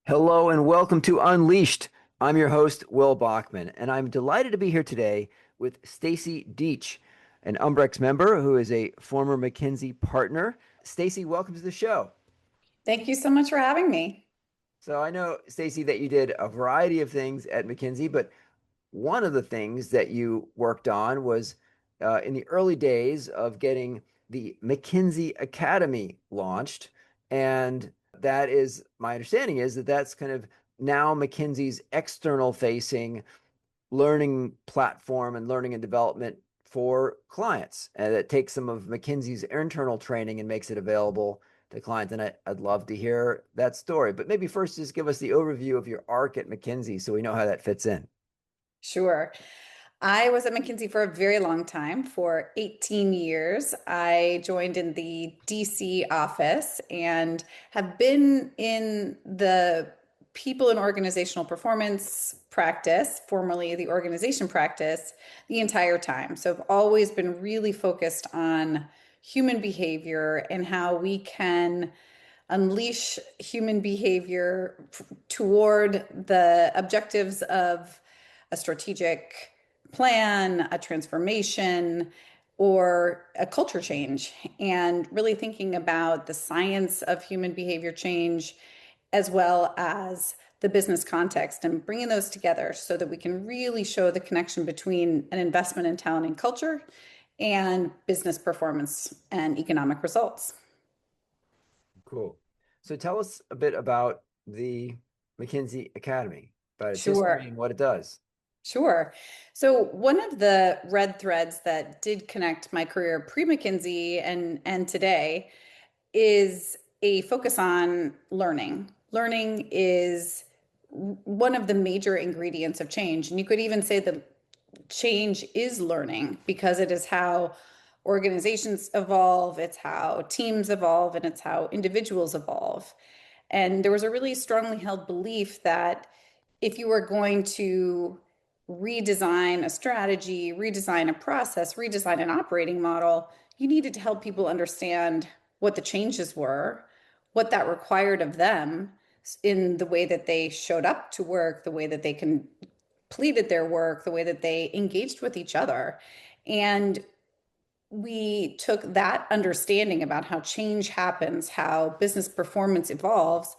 Hello and welcome to Unleashed. I'm your host, Will Bachman, and I'm delighted to be here today with Stacey Dietsch, an Umbrex member who is a former McKinsey partner. Stacey, welcome to the show. Thank you so much for having me. So I know, Stacey, that you did a variety of things at McKinsey, but one of the things that you worked on was in the early days of getting the McKinsey Academy launched. And that is my understanding is that that's kind of now McKinsey's external facing learning platform and learning and development for clients. And it takes some of McKinsey's internal training and makes it available to clients. And I'd love to hear that story. But maybe first, just give us the overview of your arc at McKinsey so we know how that fits in. Sure. I was at McKinsey for a very long time, for 18 years. I joined in the DC office and have been in the people and organizational performance practice, formerly the organization practice, the entire time. So I've always been really focused on human behavior and how we can unleash human behavior toward the objectives of a strategic plan, a transformation, or a culture change, and really thinking about the science of human behavior change as well as the business context and bringing those together so that we can really show the connection between an investment in talent and culture and business performance and economic results. Cool. So tell us a bit about the McKinsey Academy, about its history Sure. and what it does. Sure. So one of the red threads that did connect my career pre-McKinsey and today is a focus on learning. Learning is one of the major ingredients of change. And you could even say that change is learning because it is how organizations evolve, it's how teams evolve, and it's how individuals evolve. And there was a really strongly held belief that if you were going to redesign a strategy, redesign a process, redesign an operating model, you needed to help people understand what the changes were, what that required of them in the way that they showed up to work, the way that they completed their work, the way that they engaged with each other. And we took that understanding about how change happens, how business performance evolves,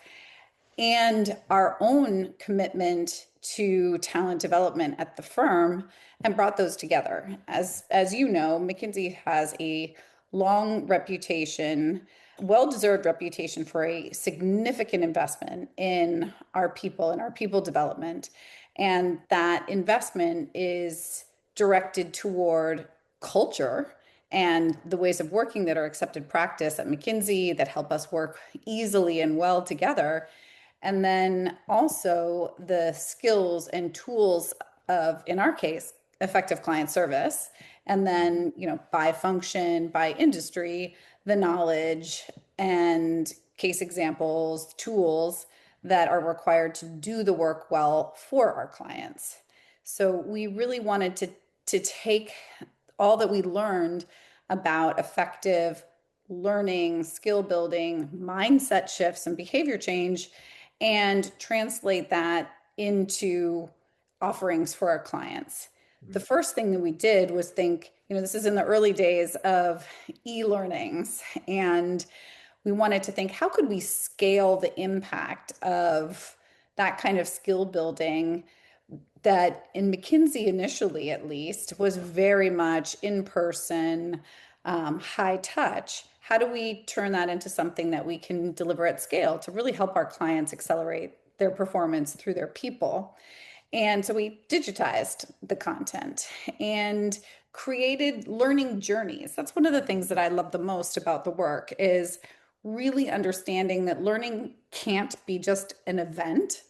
and our own commitment to talent development at the firm and brought those together. As you know, McKinsey has a long reputation, well-deserved reputation for a significant investment in our people and our people development. And that investment is directed toward culture and the ways of working that are accepted practice at McKinsey that help us work easily and well together, and then also the skills and tools of, in our case, effective client service. And then, by function, by industry, the knowledge and case examples, tools that are required to do the work well for our clients. So we really wanted to take all that we learned about effective learning, skill building, mindset shifts, and behavior change and translate that into offerings for our clients. The first thing that we did was think, this is in the early days of e-learnings, and we wanted to think, how could we scale the impact of that kind of skill building that in McKinsey initially, at least, was very much in person, high touch. How do we turn that into something that we can deliver at scale to really help our clients accelerate their performance through their people? And so we digitized the content and created learning journeys. That's one of the things that I love the most about the work is really understanding that learning can't be just an event.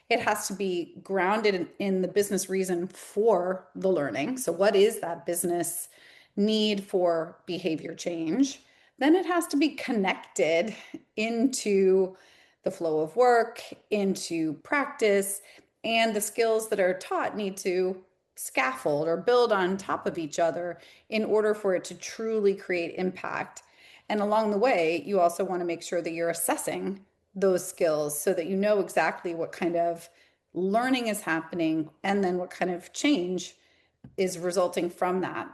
It has to be grounded in the business reason for the learning. So what is that business need for behavior change? Then it has to be connected into the flow of work, into practice, and the skills that are taught need to scaffold or build on top of each other in order for it to truly create impact. And along the way, you also want to make sure that you're assessing those skills so that you know exactly what kind of learning is happening and then what kind of change is resulting from that.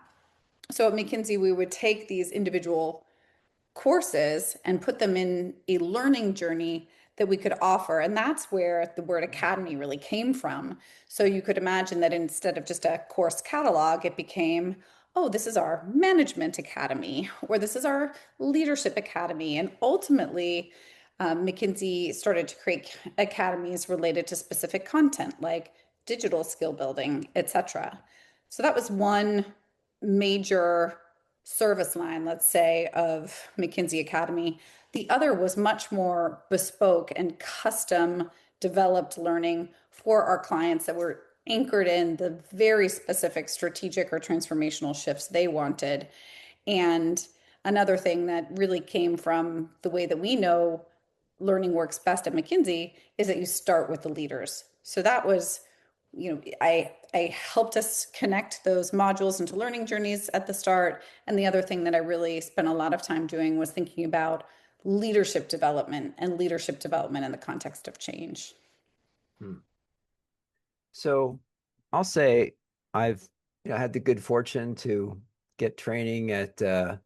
So at McKinsey, we would take these individual courses and put them in a learning journey that we could offer. And that's where the word academy really came from. So you could imagine that instead of just a course catalog, it became, oh, this is our management academy, or this is our leadership academy. And ultimately, McKinsey started to create academies related to specific content like digital skill building, etc. So that was one major service line, let's say, of McKinsey Academy. The other was much more bespoke and custom developed learning for our clients that were anchored in the very specific strategic or transformational shifts they wanted. And another thing that really came from the way that we know learning works best at McKinsey is that you start with the leaders. So that was, I helped us connect those modules into learning journeys at the start. And the other thing that I really spent a lot of time doing was thinking about leadership development and leadership development in the context of change. Hmm. So I'll say I've had the good fortune to get training at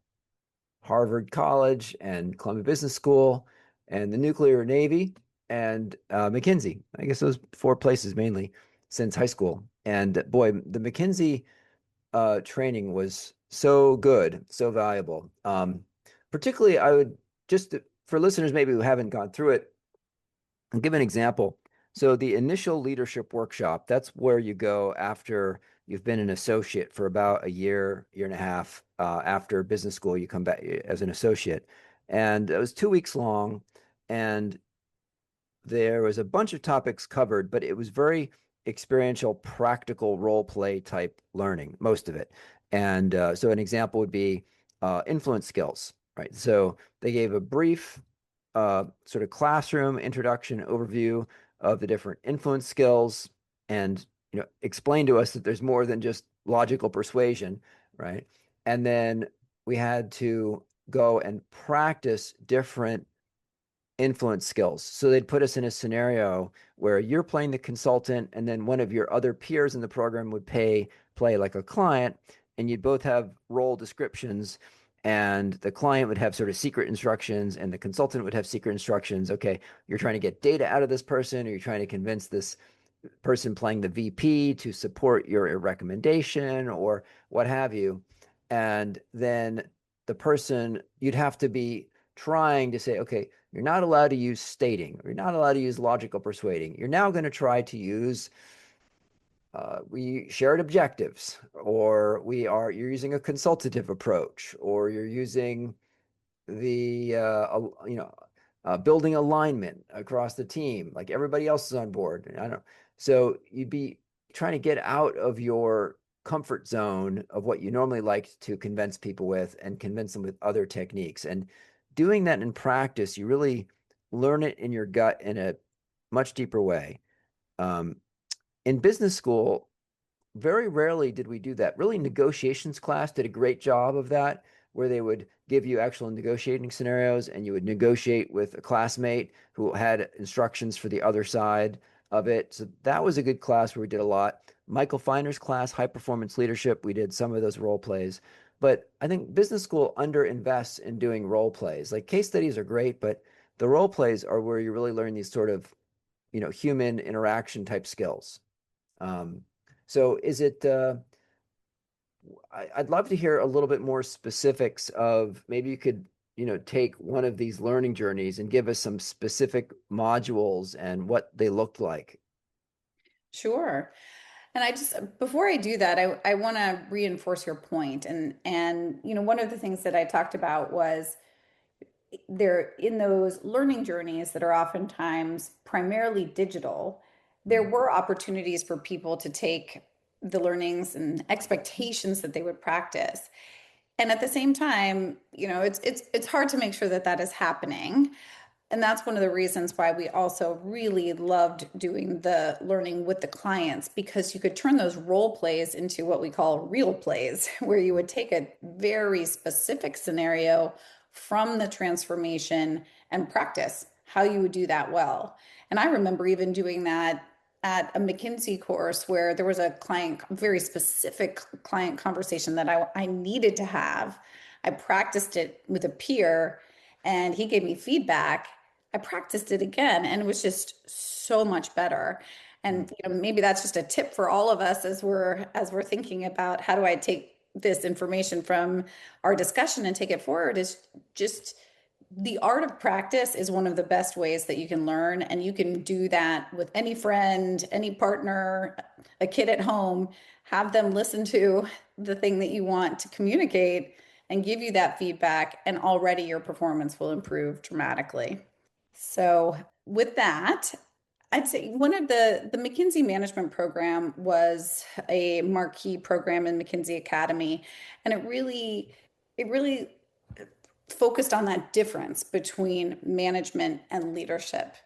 Harvard College and Columbia Business School and the Nuclear Navy and McKinsey. I guess those four places mainly since high school. And boy, the McKinsey training was so good, so valuable. Particularly, I would just for listeners maybe who haven't gone through it, I'll give an example. So the initial leadership workshop, that's where you go after you've been an associate for about a year, year and a half. After business school, you come back as an associate. And it was 2 weeks long. And there was a bunch of topics covered, but it was very experiential, practical role play type learning, most of it. And so an example would be influence skills, right? So they gave a brief sort of classroom introduction overview of the different influence skills and explain to us that there's more than just logical persuasion, right? And then we had to go and practice different influence skills. So they'd put us in a scenario where you're playing the consultant and then one of your other peers in the program would play like a client, and you'd both have role descriptions, and the client would have sort of secret instructions and the consultant would have secret instructions. Okay, you're trying to get data out of this person, or you're trying to convince this person playing the VP to support your recommendation or what have you. And then the person, you'd have to be trying to say, okay, you're not allowed to use stating, or you're not allowed to use logical persuading. You're now going to try to use we shared objectives, or you're using a consultative approach, or you're using the building alignment across the team, like everybody else is on board. I don't. So you'd be trying to get out of your comfort zone of what you normally like to convince people with, and convince them with other techniques. And doing that in practice, you really learn it in your gut in a much deeper way. Um, in business school, very rarely did we do that. Really, negotiations class did a great job of that, where they would give you actual negotiating scenarios and you would negotiate with a classmate who had instructions for the other side of it. So that was a good class where we did a lot. Michael Feiner's class, high performance leadership, we did some of those role plays. But I think business school under invests in doing role plays. Like case studies are great, but the role plays are where you really learn these sort of, human interaction type skills. Um, so is it, I'd love to hear a little bit more specifics of maybe you could, take one of these learning journeys and give us some specific modules and what they looked like. Sure. And I just before I do that, I want to reinforce your point. And one of the things that I talked about was there in those learning journeys that are oftentimes primarily digital, there Mhm. were opportunities for people to take the learnings and expectations that they would practice. And at the same time, it's hard to make sure that that is happening. And that's one of the reasons why we also really loved doing the learning with the clients, because you could turn those role plays into what we call real plays, where you would take a very specific scenario from the transformation and practice how you would do that well. And I remember even doing that at a McKinsey course where there was a client, very specific client conversation that I needed to have. I practiced it with a peer and he gave me feedback. I practiced it again and it was just so much better. Mm. And maybe that's just a tip for all of us as we're thinking about how do I take this information from our discussion and take it forward is just the art of practice is one of the best ways that you can learn. And you can do that with any friend, any partner, a kid at home. Have them listen to the thing that you want to communicate and give you that feedback. And already your performance will improve dramatically. So, with that, I'd say one of the McKinsey management program was a marquee program in McKinsey Academy, and it really focused on that difference between management and leadership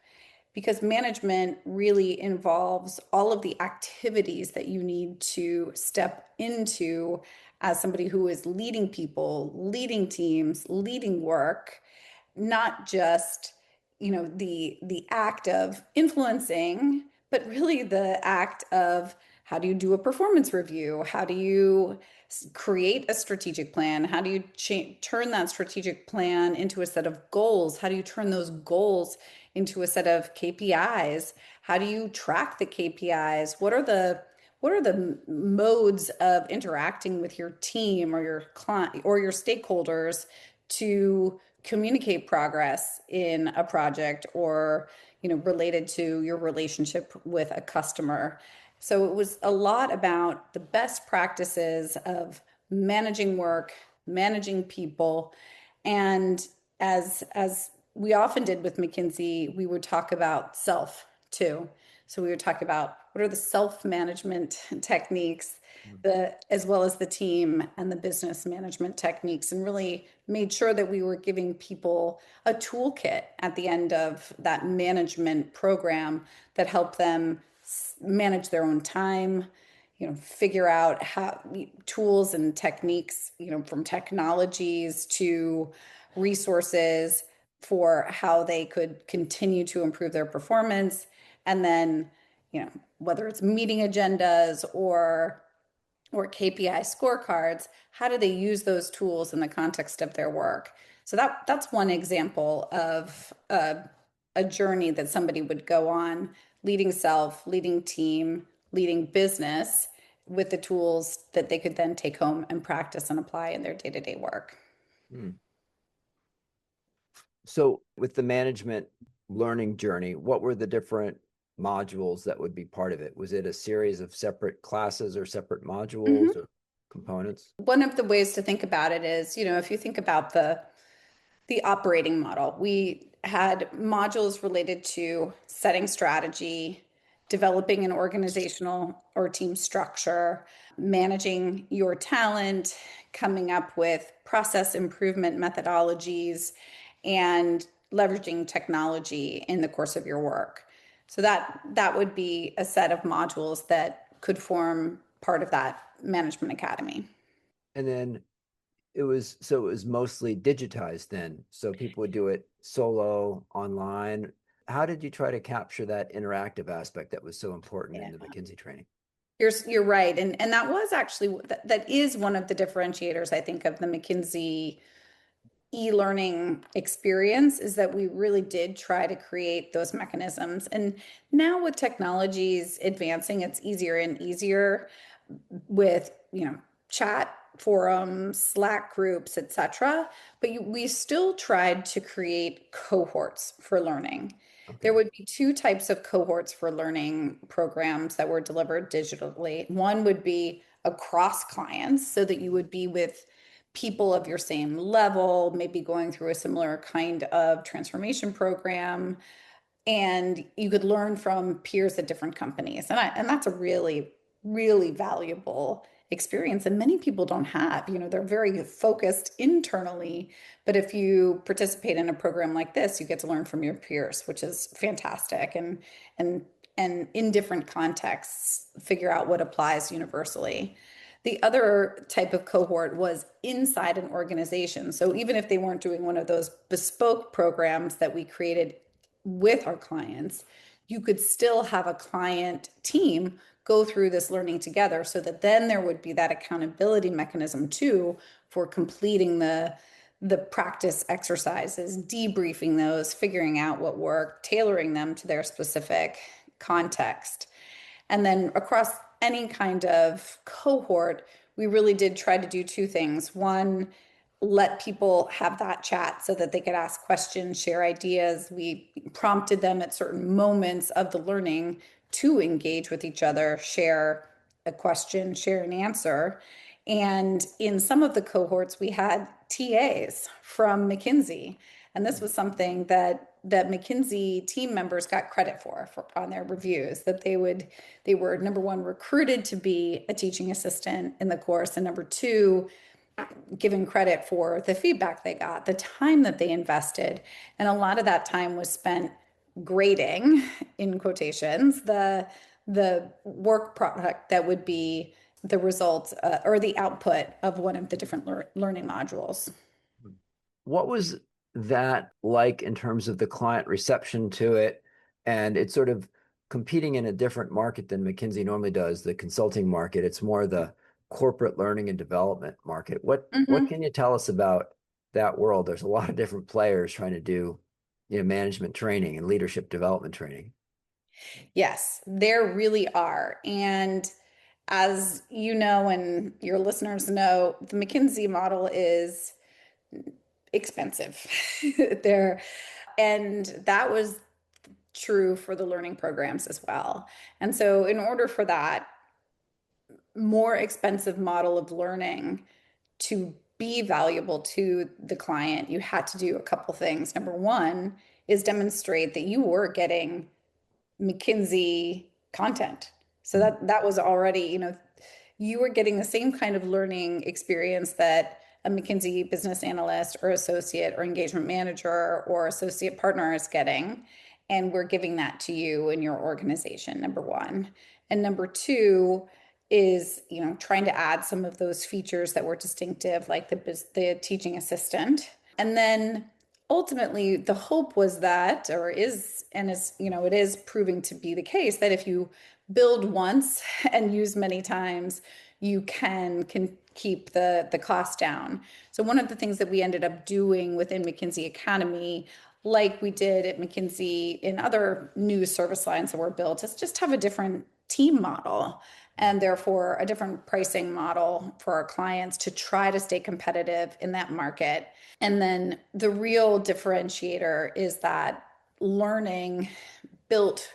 because management really involves all of the activities that you need to step into as somebody who is leading people, leading teams, leading work, not just the act of influencing, but really the act of how do you do a performance review, how do you create a strategic plan, how do you turn that strategic plan into a set of goals, how do you turn those goals into a set of KPIs, how do you track the KPIs, what are the modes of interacting with your team or your client or your stakeholders to communicate progress in a project or related to your relationship with a customer. So it was a lot about the best practices of managing work, managing people, and as we often did with McKinsey, we would talk about self too. So we would talk about what are the self-management techniques, Mm. the as well as the team and the business management techniques, and really made sure that we were giving people a toolkit at the end of that management program that helped them manage their own time, figure out how tools and techniques, from technologies to resources for how they could continue to improve their performance. And then, whether it's meeting agendas or KPI scorecards, how do they use those tools in the context of their work? So that's one example of a journey that somebody would go on, leading self, leading team, leading business with the tools that they could then take home and practice and apply in their day-to-day work. Mm. So, with the management learning journey, what were the different modules that would be part of it? Was it a series of separate classes or separate modules Mhm. or components? One of the ways to think about it is, if you think about the operating model. We had modules related to setting strategy, developing an organizational or team structure, managing your talent, coming up with process improvement methodologies, and leveraging technology in the course of your work. So that would be a set of modules that could form part of that management academy. And then it was mostly digitized then. So people would do it solo online. How did you try to capture that interactive aspect that was so important in the Yeah. McKinsey training? You're right, and that was actually that is one of the differentiators I think of the McKinsey e-learning experience is that we really did try to create those mechanisms. And now with technologies advancing, it's easier and easier with, chat forums, Slack groups, etc. But we still tried to create cohorts for learning. There Okay. would be two types of cohorts for learning programs that were delivered digitally. One would be across clients, so that you would be with people of your same level, maybe going through a similar kind of transformation program, and you could learn from peers at different companies. And that's a really valuable experience and many people don't have. They're very focused internally, but if you participate in a program like this, you get to learn from your peers, which is fantastic, and and in different contexts figure out what applies universally. The other type of cohort was inside an organization. So even if they weren't doing one of those bespoke programs that we created with our clients, you could still have a client team go through this learning together so that then there would be that accountability mechanism too for completing the practice exercises, debriefing those, figuring out what worked, tailoring them to their specific context. And then across any kind of cohort, we really did try to do two things. One, let people have that chat so that they could ask questions, share ideas. We prompted them at certain moments of the learning to engage with each other, share a question, share an answer. And in some of the cohorts, we had TAs from McKinsey. And this was something that McKinsey team members got credit for on their reviews, that they were number one, recruited to be a teaching assistant in the course, and number two, given credit for the feedback they got, the time that they invested. And a lot of that time was spent grading, in quotations, the work product that would be the result or the output of one of the different learning modules. What was that like in terms of the client reception to it? And it's sort of competing in a different market than McKinsey normally does, the consulting market. It's more the corporate learning and development market. What Mhm. can you tell us about that world? There's a lot of different players trying to do, management training and leadership development training. Yes, there really are. And as you know, and your listeners know, the McKinsey model is expensive. There, and that was true for the learning programs as well. And so, in order for that more expensive model of learning to be valuable to the client, you had to do a couple things. Number one is demonstrate that you were getting McKinsey content. So Mm. that was already, you were getting the same kind of learning experience that a McKinsey business analyst or associate or engagement manager or associate partner is getting. And we're giving that to you in your organization, number one. And number two is, trying to add some of those features that were distinctive, like the teaching assistant. And then ultimately the hope was that, or is, and is, it is proving to be the case, that if you build once and use many times, you can keep the cost down. So one of the things that we ended up doing within McKinsey Academy, like we did at McKinsey in other new service lines that were built, is just have a different team model and therefore a different pricing model for our clients to try to stay competitive in that market. And then the real differentiator is that learning built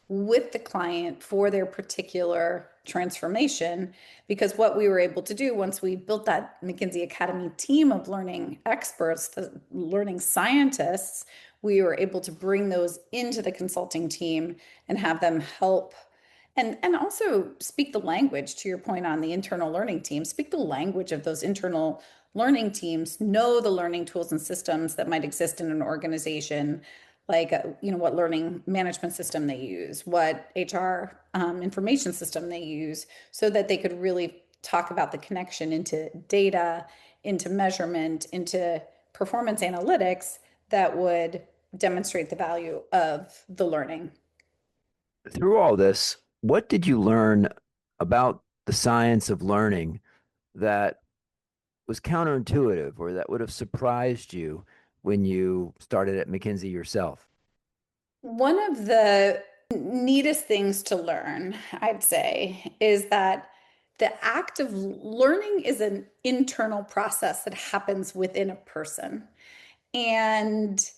with the client for their particular transformation. Because what we were able to do once we built that McKinsey Academy team of learning experts, the learning scientists, we were able to bring those into the consulting team and have them help and also speak the language, to your point on the internal learning team, speak the language of those internal learning teams, know the learning tools and systems that might exist in an organization, like what learning management system they use, what HR information system they use, so that they could really talk about the connection into data, into measurement, into performance analytics that would demonstrate the value of the learning. Through all this, what did you learn about the science of learning that was counterintuitive or that would have surprised you when you started at McKinsey yourself? One of the neatest things to learn, I'd say, is that the act of learning is an internal process that happens within a person. And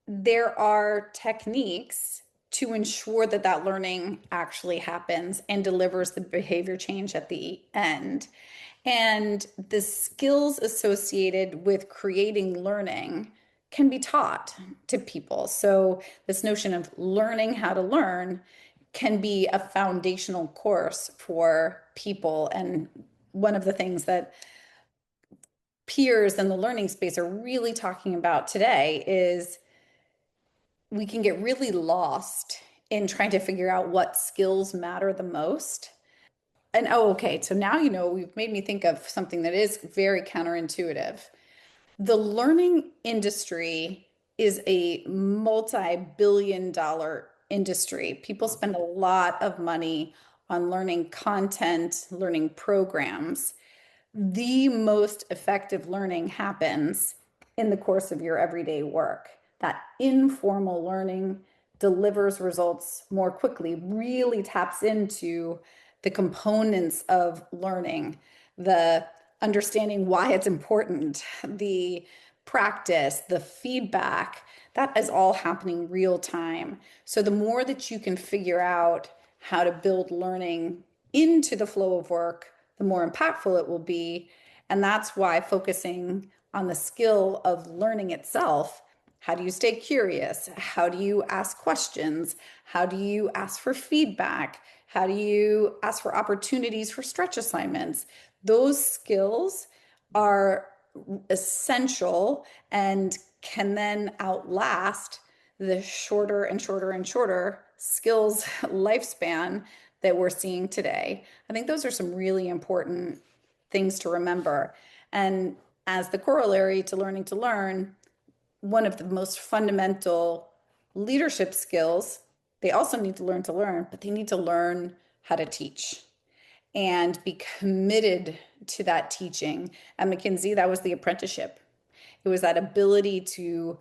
there are techniques to ensure that that learning actually happens and delivers the behavior change at the end. And the skills associated with creating learning can be taught to people. So, this notion of learning how to learn can be a foundational course for people. And one of the things that peers in the learning space are really talking about today is we can get really lost in trying to figure out what skills matter the most. And oh, okay, so now we've made me think of something that is very counterintuitive. The learning industry is a multi-billion dollar industry. People spend a lot of money on learning content, learning programs. The most effective learning happens in the course of your everyday work. That informal learning delivers results more quickly, really taps into the components of learning, the understanding why it's important, the practice, the feedback. That is all happening real time. So the more that you can figure out how to build learning into the flow of work, the more impactful it will be. And that's why focusing on the skill of learning itself. How do you stay curious? How do you ask questions? How do you ask for feedback? How do you ask for opportunities for stretch assignments? Those skills are essential and can then outlast the shorter and shorter and shorter skills lifespan that we're seeing today. I think those are some really important things to remember. And as the corollary to learning to learn, one of the most fundamental leadership skills, they also need to learn, but they need to learn how to teach and be committed to that teaching. At McKinsey, that was the apprenticeship. It was that ability to,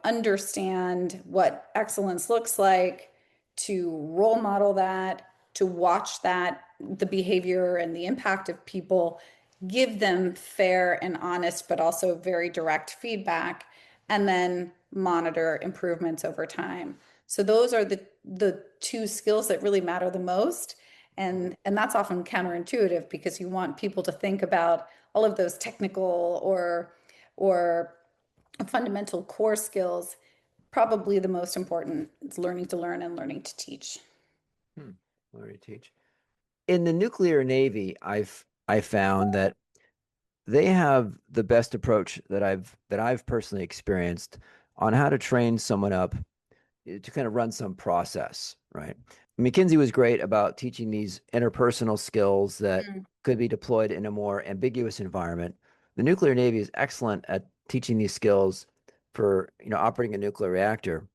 understand what excellence looks like, to role model that, to watch that, the behavior and the impact of people, give them fair and honest, but also very direct feedback, and then monitor improvements over time. So those are the two skills that really matter the most. And that's often counterintuitive because you want people to think about all of those technical or fundamental core skills. Probably the most important is learning to learn and learning to teach. Hmm. Learn to teach. In the nuclear Navy, I found that they have the best approach that I've personally experienced on how to train someone up to kind of run some process, right? McKinsey was great about teaching these interpersonal skills that Mm. could be deployed in a more ambiguous environment. The nuclear Navy is excellent at teaching these skills for, operating a nuclear reactor.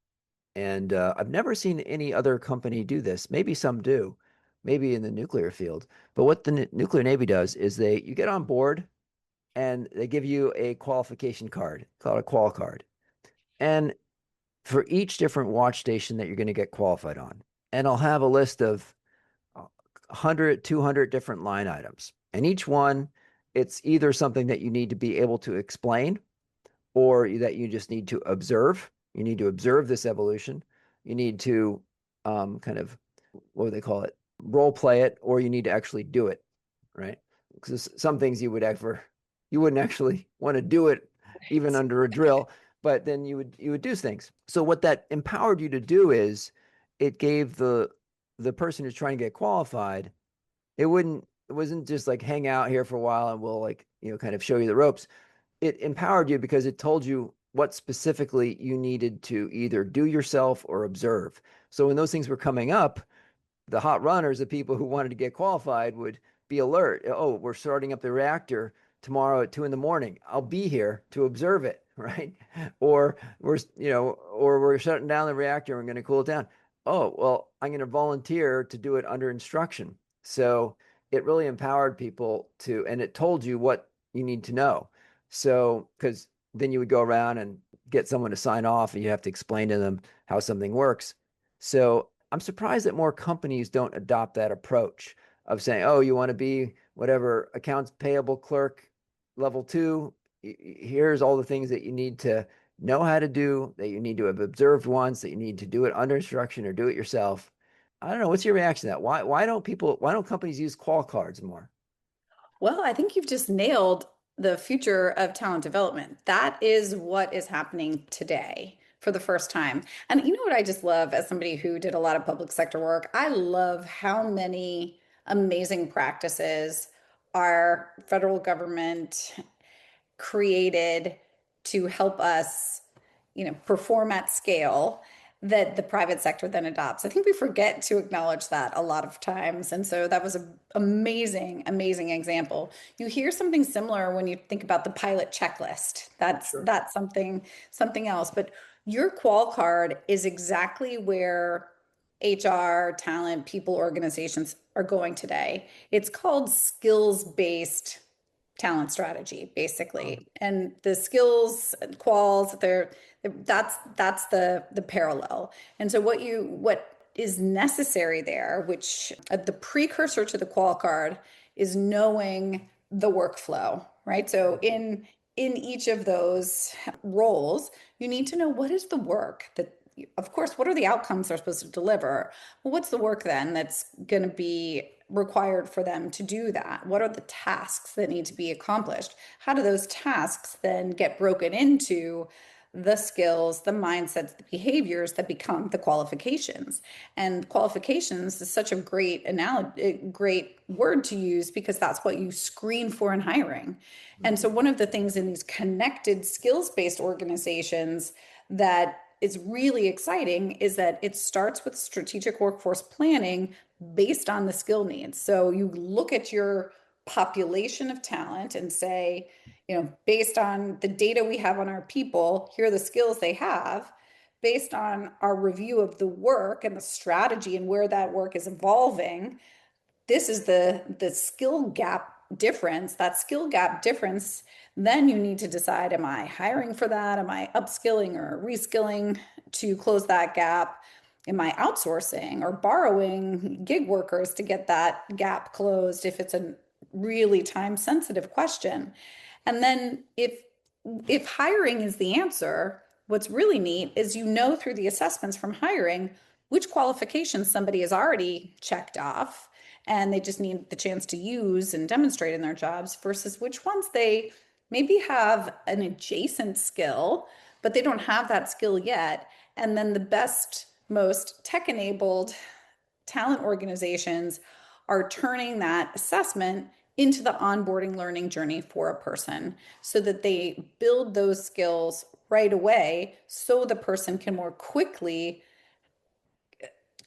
And I've never seen any other company do this. Maybe some do, maybe in the nuclear field. But what the nuclear Navy does is you get on board and they give you a qualification card called a Qual card. And for each different watch station that you're going to get qualified on. And I'll have a list of 100, 200 different line items. And each one, it's either something that you need to be able to explain or that you just need to observe. You need to observe this evolution. You need to kind of, what do they call it? Role play it, or you need to actually do it, right? Because some things you wouldn't actually want to do it even under a drill, but then you would do things. So what that empowered you to do is it gave the person who's trying to get qualified, it wasn't just like hang out here for a while and we'll like, kind of show you the ropes. It empowered you because it told you what specifically you needed to either do yourself or observe. So when those things were coming up, the hot runners, the people who wanted to get qualified, would be alert. Oh, we're starting up the reactor tomorrow at 2 in the morning. I'll be here to observe it, right? Or we're shutting down the reactor. And we're going to cool it down. Oh, well, I'm going to volunteer to do it under instruction. So it really empowered people and it told you what you need to know. So, because then you would go around and get someone to sign off and you have to explain to them how something works. So I'm surprised that more companies don't adopt that approach of saying, oh, you want to be whatever accounts payable clerk level 2. Here's all the things that you need to know how to do, that you need to have observed once, that you need to do it under instruction or do it yourself. I don't know. What's your reaction to that? Why don't companies use qual cards more? Well, I think you've just nailed the future of talent development. That is what is happening today for the first time. And you know what I just love as somebody who did a lot of public sector work? I love how many amazing practices our federal government created to help us, perform at scale that the private sector then adopts. I think we forget to acknowledge that a lot of times. And so that was an amazing, amazing example. You hear something similar when you think about the pilot checklist. Sure. That's something else. But your qual card is exactly where HR, talent, people, organizations are going today. It's called skills-based talent strategy, Um, basically. And the skills and quals, that's the parallel. And so what is necessary there, which the precursor to the qual card is knowing the workflow, right? So in each of those roles, you need to know what is the work that, of course, what are the outcomes they're supposed to deliver? Well, what's the work then that's going to be required for them to do that? What are the tasks that need to be accomplished? How do those tasks then get broken into the skills, the mindsets, the behaviors that become the qualifications? And qualifications is such a great analogy, great word to use because that's what you screen for in hiring. And so one of the things in these connected skills-based organizations that is really exciting is that it starts with strategic workforce planning based on the skill needs. So you look at your population of talent and say, based on the data we have on our people, here are the skills they have. Based on our review of the work and the strategy and where that work is evolving, this is the skill gap difference. That skill gap difference, then you need to decide, am I hiring for that? Am I upskilling or reskilling to close that gap? Am I outsourcing or borrowing gig workers to get that gap closed if it's a really time sensitive question? And then if hiring is the answer, what's really neat is through the assessments from hiring which qualifications somebody has already checked off and they just need the chance to use and demonstrate in their jobs versus which ones they maybe have an adjacent skill, but they don't have that skill yet. And then the best, most tech enabled talent organizations are turning that assessment into the onboarding learning journey for a person so that they build those skills right away so the person can more quickly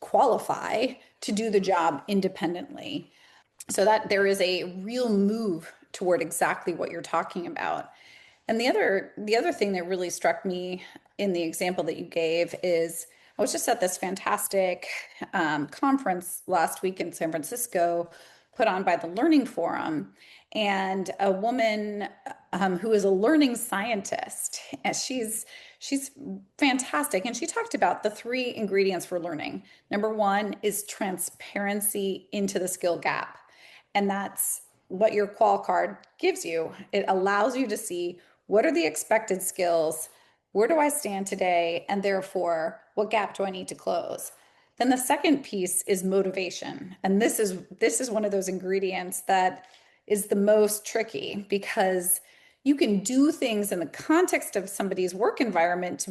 qualify to do the job independently. So that there is a real move toward exactly what you're talking about. And the other thing that really struck me in the example that you gave is I was just at this fantastic conference last week in San Francisco, put on by the Learning Forum, and a woman who is a learning scientist, and she's fantastic, and she talked about the three ingredients for learning. Number one is transparency into the skill gap, and that's what your qual card gives you. It allows you to see what are the expected skills, where do I stand today, and therefore, what gap do I need to close? Then the second piece is motivation. And this is one of those ingredients that is the most tricky because you can do things in the context of somebody's work environment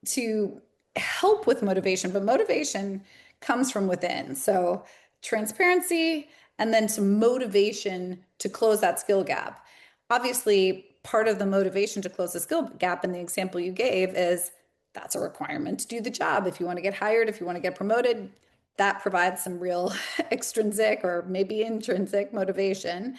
to help with motivation, but motivation comes from within. So transparency and then some motivation to close that skill gap. Obviously, part of the motivation to close the skill gap in the example you gave is that's a requirement to do the job. If you want to get hired, if you want to get promoted, that provides some real extrinsic or maybe intrinsic motivation.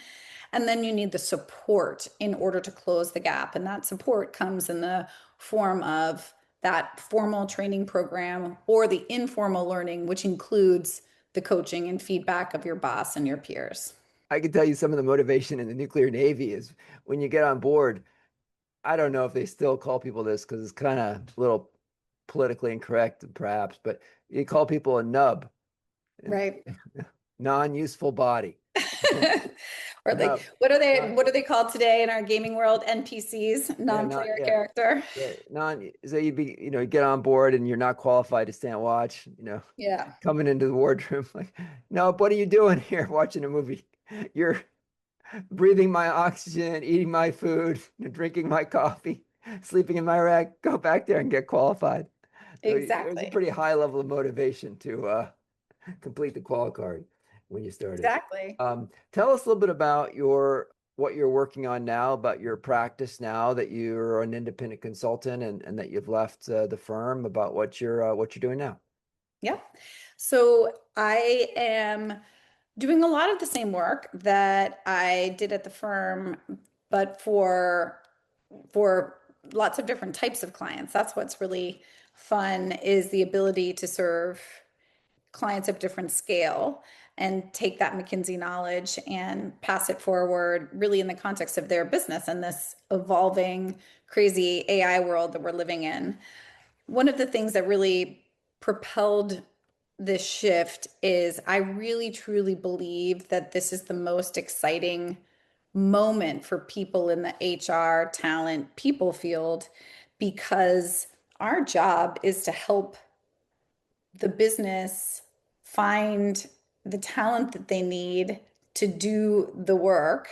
And then you need the support in order to close the gap. And that support comes in the form of that formal training program or the informal learning, which includes the coaching and feedback of your boss and your peers. I can tell you some of the motivation in the nuclear Navy is when you get on board. I don't know if they still call people this because it's kind of a little politically incorrect, perhaps, but you call people a nub, Right. non-useful body. Or like Nub. what are they called today in our gaming world? NPCs, Yeah, not non-player yeah, character. yeah, non. So you'd be, get on board and you're not qualified to stand watch. Yeah, Coming into the wardroom like, no, what are you doing here watching a movie? You're breathing my oxygen, eating my food, drinking my coffee, sleeping in my rack. Go back there and get qualified. So there's a exactly. pretty high level of motivation to complete the qual card when you started. Exactly. Tell us a little bit about your what you're working on now, about your practice now that you're an independent consultant and that you've left the firm, about what you're doing now? Yeah. So I am doing a lot of the same work that I did at the firm, but for lots of different types of clients. That's what's really fun is the ability to serve clients of different scale and take that McKinsey knowledge and pass it forward really in the context of their business and this evolving crazy AI world that we're living in. One of the things that really propelled this shift is I really truly believe that this is the most exciting moment for people in the HR, talent, people field because our job is to help the business find the talent that they need to do the work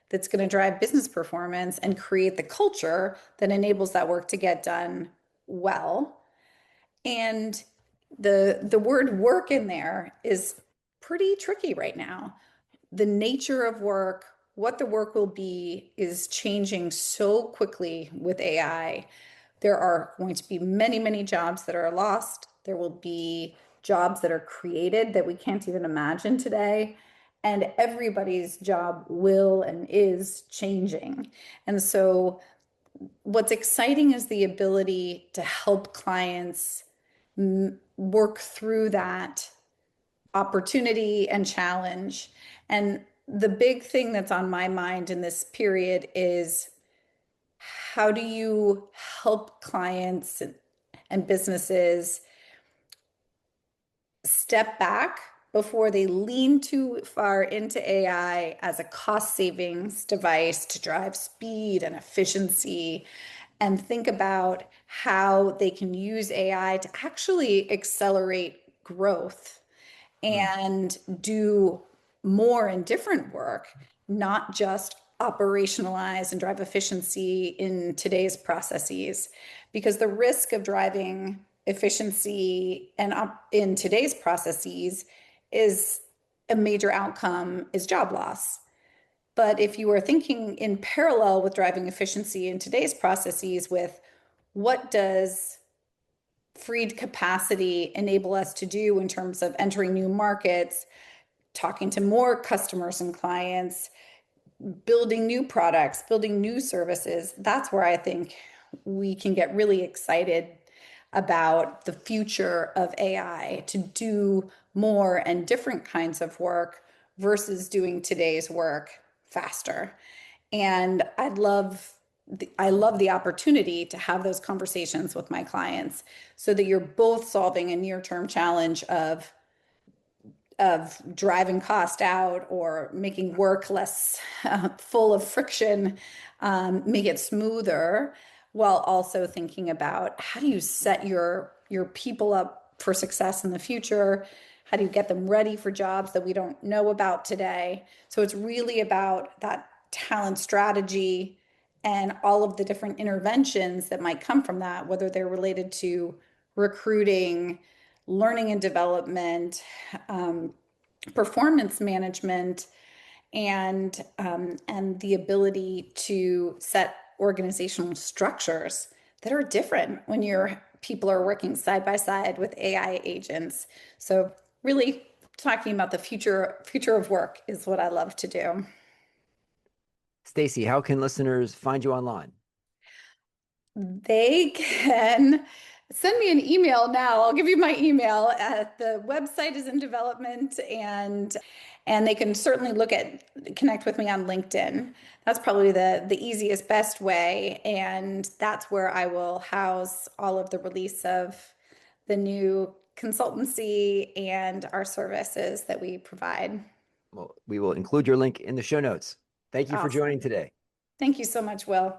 that's going to drive business performance and create the culture that enables that work to get done well. And the word work in there is pretty tricky right now. The nature of work, what the work will be, is changing so quickly with AI. There are going to be many, many jobs that are lost. There will be jobs that are created that we can't even imagine today. And everybody's job will and is changing. And so, what's exciting is the ability to help clients work through that opportunity and challenge. And the big thing that's on my mind in this period is how do you help clients and businesses step back before they lean too far into AI as a cost savings device to drive speed and efficiency, and think about how they can use AI to actually accelerate growth Hmm. and do more and different work, not just operationalize and drive efficiency in today's processes. Because the risk of driving efficiency and in today's processes is a major outcome is job loss. But if you are thinking in parallel with driving efficiency in today's processes with what does freed capacity enable us to do in terms of entering new markets, talking to more customers and clients, building new products, building new services, that's where I think we can get really excited about the future of AI to do more and different kinds of work versus doing today's work faster. And I love the opportunity to have those conversations with my clients so that you're both solving a near-term challenge of driving cost out or making work less full of friction, make it smoother, while also thinking about how do you set your people up for success in the future? How do you get them ready for jobs that we don't know about today? So it's really about that talent strategy and all of the different interventions that might come from that, whether they're related to recruiting, learning and development, um, performance management, and the ability to set organizational structures that are different when your people are working side by side with AI agents. So really talking about the future of work is what I love to do. Stacey, how can listeners find you online? They can send me an email now. I'll give you my email. The website is in development, and they can certainly connect with me on LinkedIn. That's probably the easiest, best way, and that's where I will house all of the release of the new consultancy and our services that we provide. Well, we will include your link in the show notes. Thank you for joining Awesome. today. Thank you so much, Will.